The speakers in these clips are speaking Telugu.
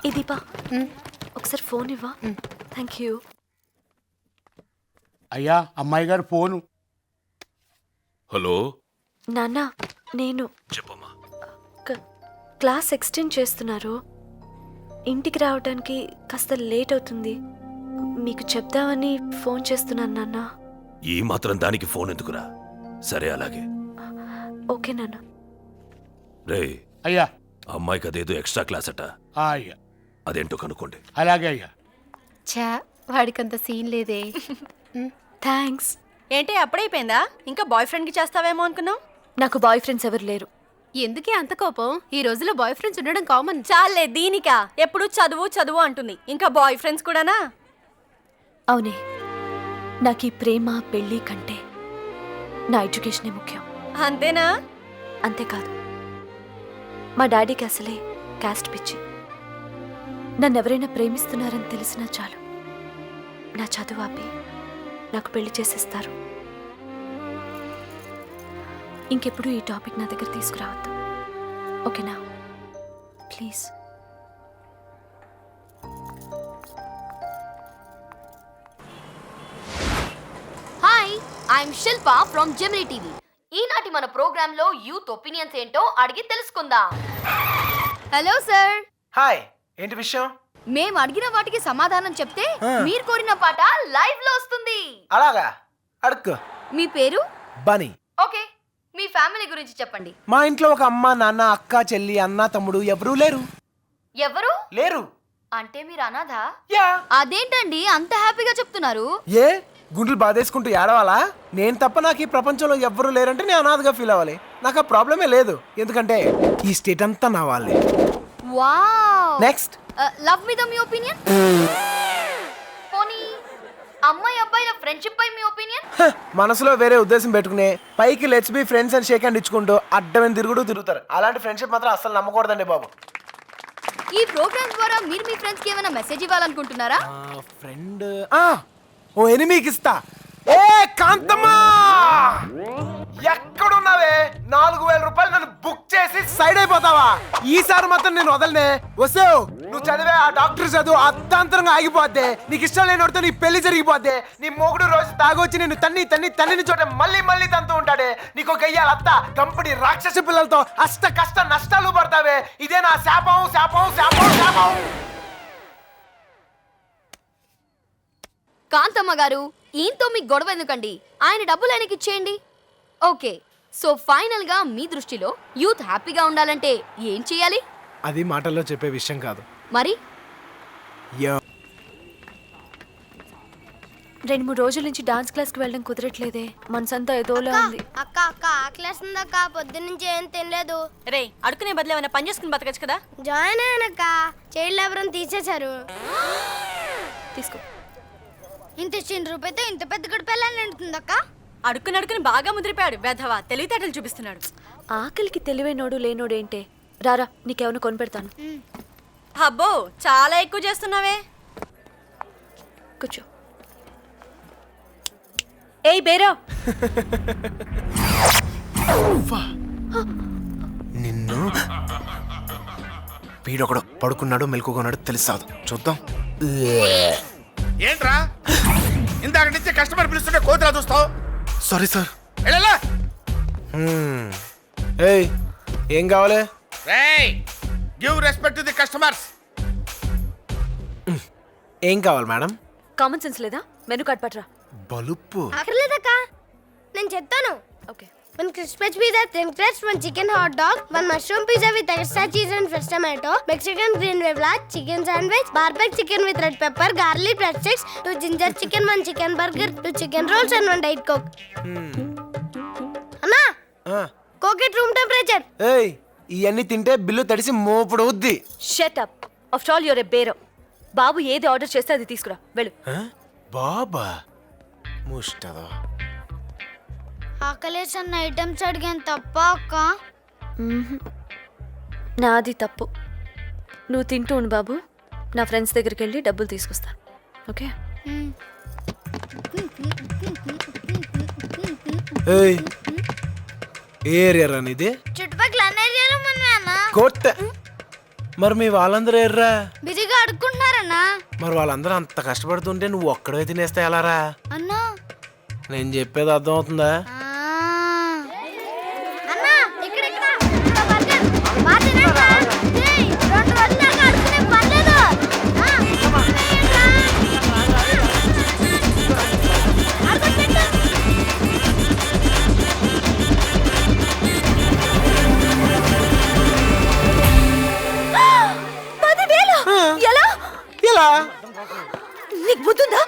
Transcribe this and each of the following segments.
ఈ దీపా ఒకసారి ఫోన్ ఇవ్వా. Thank you. అయ్యా అమ్మాయి గారు ఫోను. హలో నాన్న, నేను చెప్పమ్మా. క్లాస్ ఎక్స్టెండ్ చేస్తున్నారు. ఇంటికి రావడానికి కాస్త లేట్ అవుతుంది. మీకు చెప్దామని ఫోన్ చేస్తున్నాను నాన్న. ఈ మాత్రం దానికి ఫోన్ ఎందుకురా? సరే అలాగే. ఓకే నాన్న. రే అయ్యా. అమ్మాయికి అదేదో ఎక్స్ట్రా క్లాస్ అట, అయ్యా అదేంటో కనుక్కోండి. అలాగే అయ్యా. చా వాడికంత సీన్ లేదే. థ్యాంక్స్. ఏంటి అప్పుడైపోయిందా? ఇంకా బాయ్ ఫ్రెండ్కి చేస్తావేమో అనుకున్నావు. నాకు బాయ్ ఫ్రెండ్స్ ఎవరు లేరు. ఎందుకే అంత కోపం? ఈ రోజుల్లో బాయ్ ఫ్రెండ్స్ ఉండడం కామన్. చాలే దీనికా ఎప్పుడు చదువు చదువు అంటుంది, ఇంకా బాయ్ ఫ్రెండ్స్ కూడానా? అవునే, నాకు ఈ ప్రేమ పెళ్ళి కంటే నా ఎడ్యుకేషనే ముఖ్యం. అంతేనా? అంతేకాదు, మా డాడీకి అసలే క్యాస్ట్ పిచ్చి. నన్నెవరైనా ప్రేమిస్తున్నారని తెలిసినా చాలు, నా చదువు ఆపి నాకు పెళ్లి చేసేస్తారు. ఇంకెప్పుడు ఈ టాపిక్ నా దగ్గర తీసుకురావద్దు, ఓకేనా? Please. Hi, I'm Shilpa from Gemini TV. ఈనాటి మన ప్రోగ్రామ్ లో యూత్ ఒపీనియన్స్ ఏంటో అడిగి తెలుసుకుందాం. Hello sir. హాయ్, ఏంటి విషయం? మేము అడిగిన వాటికి సమాధానం చెప్తే మీరు కోరిన పాట లైవ్ లో వస్తుంది. అలాగా, అడుక్కో. మీ పేరు? బనీ. ఓకే, మీ ఫ్యామిలీ గురించి చెప్పండి. మా ఇంట్లో ఒక అమ్మ, నాన్న, అక్క, చెల్లి, అన్న, తమ్ముడు ఎవరూ లేరు. ఎవరు లేరు అంటే మీరు అనాథ? యా. అదేంటండి అంత హ్యాపీగా చెప్తున్నారు? ఏ గుండెలు బాధేసుకుంటూ ఏడవాలా? నేను తప్ప నాకు ఈ ప్రపంచంలో ఎవ్వరూ లేరంటే నేను అనాథగా ఫీల్ అవ్వాలి. నాకు ఆ ప్రాబ్లమే లేదు, ఎందుకంటే ఈ స్టేట్ అంతా నా వాళ్ళే. వావ్. నెక్స్ట్. లవ్ మీద మీ ఒపీనియన్? పోనీ అమ్మాయి అబ్బాయిల ఫ్రెండ్షిప్ పై మీ ఒపీనియన్? మనసులో వేరే ఉద్దేశం పెట్టుకునే పైకి లెట్స్ బి ఫ్రెండ్స్ అని షేక్ హ్యాండ్ ఇచ్చుకుంటూ అడ్డమైన తిరుగుతారు. అలాంటి ఫ్రెండ్షిప్ మాత్రం అసలు నమ్మకూడదండి బాబు. ఈ ప్రోగ్రామ్ ద్వారా మీరు మీ ఫ్రెండ్స్ కి ఏమైనా మెసేజ్ ఇవ్వాలనుకుంటున్నారా? ఫ్రెండ్ ఓ ఎనిమికి ఇస్తా. ఏ కాంతమ్మా, ఎక్కడున్నావే? 4000 రూపాయలు నన్ను బుక్ చేసి సైడ్ అయిపోతావా? ఈసారి మాత్రం నేను వదలనే. వస్తావు నువ్వు చదివే ఆ డాక్టర్ చదువు అర్ధాంతరంగా ఆగిపోద్ది. నీకు ఇష్టం లేనివాడితో నీ పెళ్లి జరిగిపోద్ది. నీ మొగుడు రోజు తాగొచ్చి నేను తన్ని చోట మళ్ళీ తంతూ ఉంటాడే. నీకు ఒక గయ్యాల అత్త, కంపెనీ రాక్షస పిల్లలతో అష్ట కష్ట నష్టాలు పడతావే. ఇదే నా శాపం శాపం శాపం శాపం. కాంతమ్మ గారు, ఈయనతో మీకు గొడవ ఎందుకండి? ఆయన డబ్బులు ఆయనకి ఇచ్చేయండి. ఓకే, సో ఫైనల్ గా మీ దృష్టిలో యూత్ హ్యాపీగా ఉండాలంటే ఏం చేయాలి? అది మాటల్లో చెప్పే విషయం కాదు. మరి 2-3 రోజుల నుంచి డాన్స్ క్లాస్కి వెళ్ళడం కుదరట్లేదే. మనసంతా ఏదోలా ఉంది. అక్క ఆకలేస్ ఉందక్క, పొద్దున్నుంచి ఏం తినలేదు. రే అడుకునే బదులు ఏమైనా పని చేసుకుని బతకచ్చు కదా. జాయిన్ అయ్యానక్క, చైల్డ్ లేబర్ తీసేశారు. తీసుకో. ఇంత చిన్న రూపాయితో ఇంత పెద్ద గడిపెళ్ళని అంటుందక్క. అడుక్కుని బాగా ముదిరిపోయాడు వెధవా, తెలివితేటలు చూపిస్తున్నాడు. ఆకలికి తెలివైనోడు లేనోడు ఏంటే? రారా, నీకేమైనా కొనిపెడతాను. అబ్బో చాలా ఎక్కువ చేస్తున్నావే. కూర్చో. ఏయ్ బేరా, నిన్ను వీడొకడు పడుకున్నాడు మెలకున్నాడు తెలుసాదు. చూద్దాం. ఏంట్రా ఇందాక నుంచి కస్టమర్ పిలుస్తుంటే కోతులా చూస్తావు? Sorry sir. వెళ్ళలా. ఏయ్ ఏం కావాలి? రేయ్ give respect to the customers. ఏం కావాలి మేడం? కామన్ సెన్స్ లేదా? మెనూ కార్డ్ పట్రా. బలుపు అక్కర్లేదక్క, నేను చెప్తాను. Okay. 1 crispy pizza, 10 crust, 1 chicken hot dog, 1 mushroom pizza with extra cheese and fresh tomato, Mexican green veggie, chicken sandwich, barbecue chicken with red pepper, garlic bread sticks, 2 ginger chicken, 1 chicken burger, 2 chicken rolls and 1 diet coke. అన్నా, coke at room temperature. ఏయ్ ఇవన్నీ తింటే బిల్లు తడిసి మోపుడు అవుద్ది. Shut up. After all your a bearer. బాబు ఏది ఆర్డర్ చేస్తే అది తీసుకురా, వెళ్ళు. బాబా ముష్టదా. ఆకలేస్ అన్న ఐటమ్స్ అడిగాను తప్ప అక్క. నాది తప్పు. నువ్వు తింటూ ఉండు బాబు, నా ఫ్రెండ్స్ దగ్గరికి వెళ్ళి డబ్బులు తీసుకొస్తాను. ఓకే. ఏయ్ ఏ ఏరియా రానిది? చుట్టుపక్కల అన్న ఏరియాలో మనమే అన్న. కోట్ మరి మీ వాళ్ళందరూ ఎర్రా? బిజీగా అడుక్కుంటున్నారన్నా. మరి వాళ్ళందరూ అంత కష్టపడుతుంటే నువ్వు ఒక్కడే తినేస్తే ఎలారా? అన్నా నేను చెప్పేది అర్థం అవుతుందా? అన్నా ఇక్కడ ఇక్కడ ఇంకా బర్గర్. బాగా తినండిరా. ఏయ్, 2 రోజుల దాకా అడుక్కునే పర్లేదు. ఎలా? నీకు బుద్ధుందా?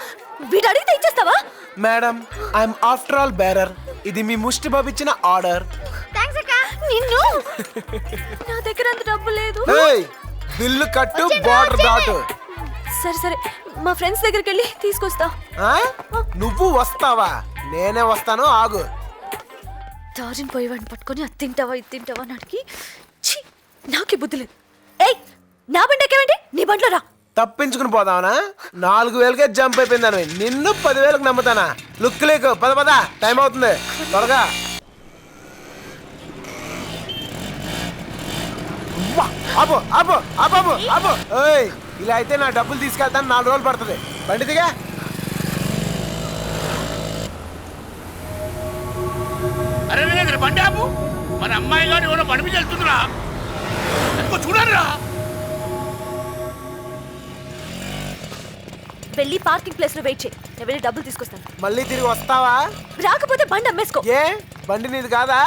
వీడు అడిగితే ఇచ్చేస్తావా? Madam, I'm after all bearer. ఇది మీ ముష్టి బాబు ఇచ్చిన ఆర్డర్. థాంక్స్ అక్క. నిన్ను నా దగ్గర అంత డబ్బు లేదు. ఏయ్, బిల్లు కట్టు, బార్డర్ దాటు. సరే సరే, మా ఫ్రెండ్స్ దగ్గరికి వెళ్ళి తీసుకొస్తా. ఆ? నువ్వు వస్తావా? నేనే వస్తాను, ఆగు. దారిని పోయేవాడిని పట్టుకొని అది తింటావా ఇది తింటావా అని అడిగి ఛీ, నాకే బుద్ధి లేదు. ఏయ్, నా బండి ఎక్కేవేంటి? నీ బండిలో రా. తప్పించుకుని పోదావనా? 4000కే జంప్ అయిపోయిందని నిన్ను 10,000కి నమ్ముతానా? లుక్ లేకు, పద పద, టైం అవుతుంది, త్వరగా. అబ్బా, ఆపు ఆపు ఆపు ఆపు. ఏయ్, ఇలా అయితే నా డబ్బులు తీసుకెళ్తాను, 4 రోజులు పడుతుంది. బండి దిగా. అరే వీరేంద్ర, బండి ఆపు. మన అమ్మాయి గారు ఎవరో బండి మీద వెళ్తుందిరా. చూడరా. వెళ్ళి పార్కింగ్ ప్లేస్ లో వెయిట్ చేయి. నేను వెళ్ళి డబ్బులు తీసుకొస్తాను. మళ్ళీ తిరిగి వస్తావా? రాకపోతే బండి అమ్మేసుకో. ఏ, బండి నీది కాదా?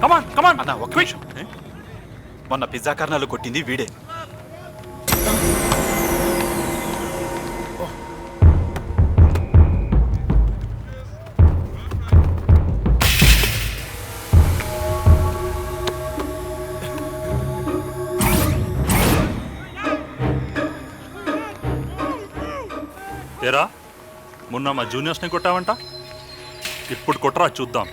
కమాన్ కమాన్ అన్న, ఒక్క నిమిషం. మొన్న పిజ్జా కార్నాలు కొట్టింది వీడే. ఏరా, మొన్న మా జూనియర్స్ని కొట్టావంట, ఇప్పుడు కొట్టరా చూద్దాం.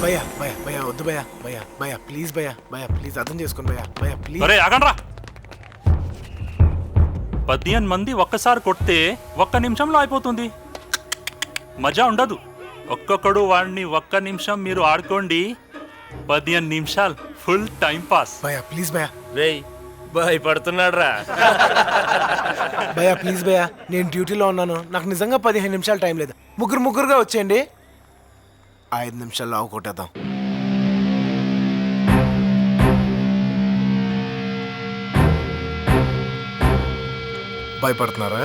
భయ్యా భయ్యా భయ్యా వద్దు భయ్యా. భయ్యా భయ్యా ప్లీజ్ భయ్యా. భయ్యా ప్లీజ్ అర్థం చేసుకోండి భయ్యా. భయ్యా ప్లీజ్. అరే ఆగండ్రా. 15 మంది ఒక్కసారి కొడితే 1 నిమిషంలో అయిపోతుంది. మజా ఉండదు. ఒక్కొక్కడు వాడిని 1 నిమిషం మీరు ఆడుకోండి, 15 నిమిషాలు ఫుల్ టైం పాస్. భయ్యా ప్లీజ్ భయ్యా. రేయ్, భయపడుతున్నాడు రా. భయ్యా ప్లీజ్ భయ్యా, నేను డ్యూటీలో ఉన్నాను, నాకు నిజంగా 15 నిమిషాలు టైం లేదు. ముగ్గురుగా వచ్చేయండి, 5 నిమిషాల్లో ఆవు కొట్టేద్దాం. భయపడుతున్నారా?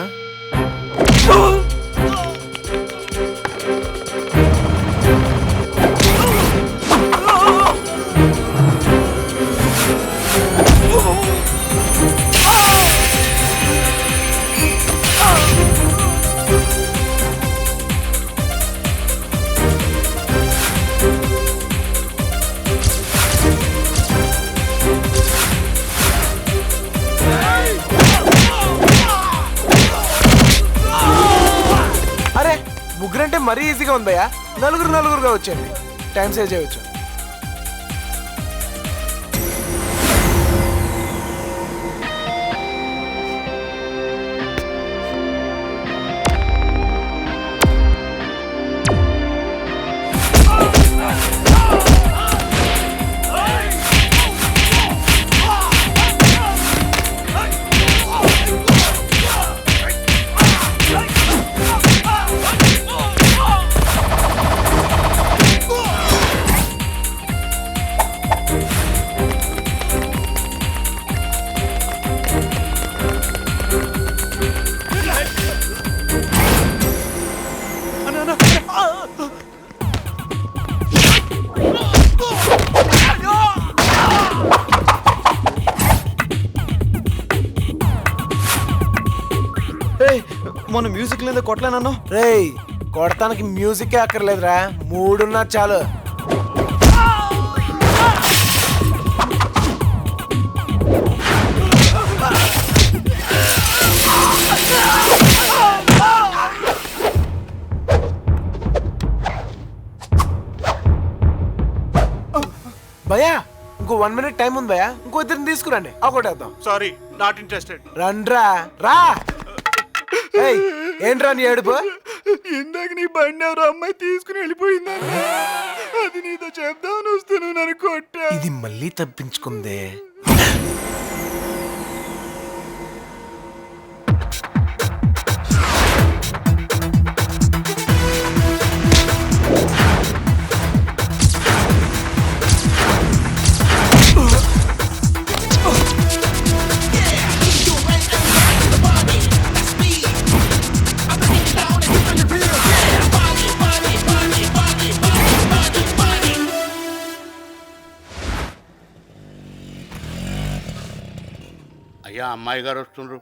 అరే, ముగ్గురంటే మరీ ఈజీగా ఉంది భయ్యా. నలుగురుగా వచ్చేయండి, టైం సేవ్ చేయవచ్చు. మొన్న మ్యూజిక్ లేదా కొట్టలేనన్నా. రేయ్, కొడతానికి మ్యూజిక్ అక్కర్లేదురా, మూడున్నా చాలు. భయ్యా ఇంకో 1 minute టైం ఉంది భయ్యా, ఇంకో ఇద్దరిని తీసుకురండి, ఒకటేద్దాం. Sorry not interested. రండ్రా రా. ఏయ్, ఏంట్రా నీ ఏడుపు? ఇందాక నీ బండి ఎవరో అమ్మాయి తీసుకుని వెళ్ళిపోయిందన్న, అది నీతో చెప్దామని వస్తాను, నన్ను కొట్టా. ఇది మళ్ళీ తప్పించుకుందే. అయ్యా అమ్మాయి గారు వస్తుండ్రు.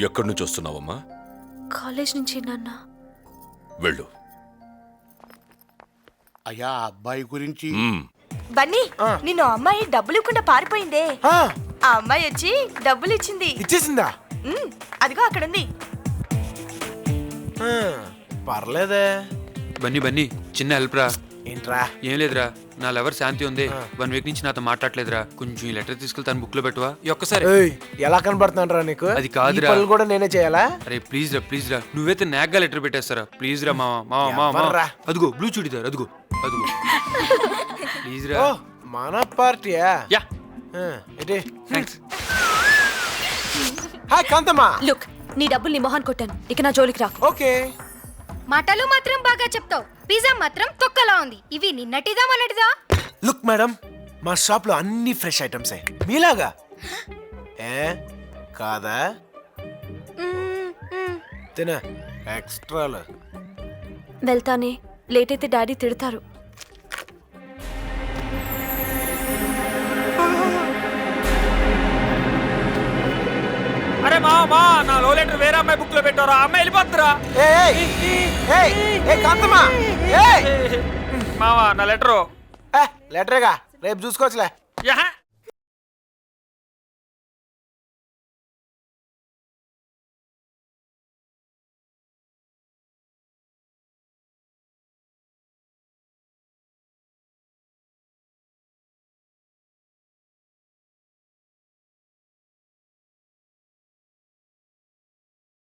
ఎక్కడి నుంచి వస్తున్నావమ్మా? కాలేజ్ నుంచి నాన్న. వెళ్ళు. అయ్యా అబ్బాయి గురించి బన్నీ, నిన్ను అమ్మాయి డబ్బులు ఇవ్వకుండా పారిపోయిందే, ఆ, ఆ అమ్మాయి వచ్చి డబ్బులు ఇచ్చింది. ఇచ్చేసిందా? అదిగో అక్కడ ఉంది. ఆ, పర్లేదే. బన్నీ చిన్న హెల్ప్ రా. ఏంట్రా? ఏం లేదురా, నా లవర్ శాంతి ఉంది, 1 week నుంచి నాతో మాట్లాడలేదురా. కొంచెం ఈ లెటర్ తీసుకెళ్లి తన బుక్ లో పెట్టువా ఈ ఒక్కసారి. ఏయ్, ఎలా కనబడుతున్నాను నీకు? అది కాదురా. ఈ పనులు కూడా నేనే చేయాలా? అరే ప్లీజ్ రా నువ్వైతే నాగ్గా లెటర్ పెట్టేస్తారా ప్లీజ్ రా మావా. ఎవర్రా? అదిగో బ్లూ చూడిదార్, అదిగో ప్లీజ్ రా. ఓ, మన పార్టీయా? యా ఏంటి? థ్యాంక్స్. హాయ్ కాంతమ్మా. లుక్, నీ డబ్బులు నీ మొహాన్ కొట్టాను, ఇక నా జోలికి రాకు. ఓకే. మాటలు మాత్రం బాగా చెప్తావు, పిజ్జా మాత్రం తొక్కలా ఉంది. ఇవి నిన్నటిదా మొన్నటిదా? లుక్ మేడం, మా షాప్ లో అన్ని ఫ్రెష్ ఐటమ్స్ మీలాగా. ఏ కాదా? తిన ఎక్స్ట్రాలు. వెళ్తానే, లేట్ అయితే డాడీ తిడతారు. అరే మా నా లో లెటర్ వేరే అమ్మాయి బుక్ లో పెట్టారా, అమ్మాయి వెళ్ళిపోతురా. కాంతమ్మా, మావా నా లెటరు. లెటరేగా రేపు చూసుకోవచ్చులే. యహ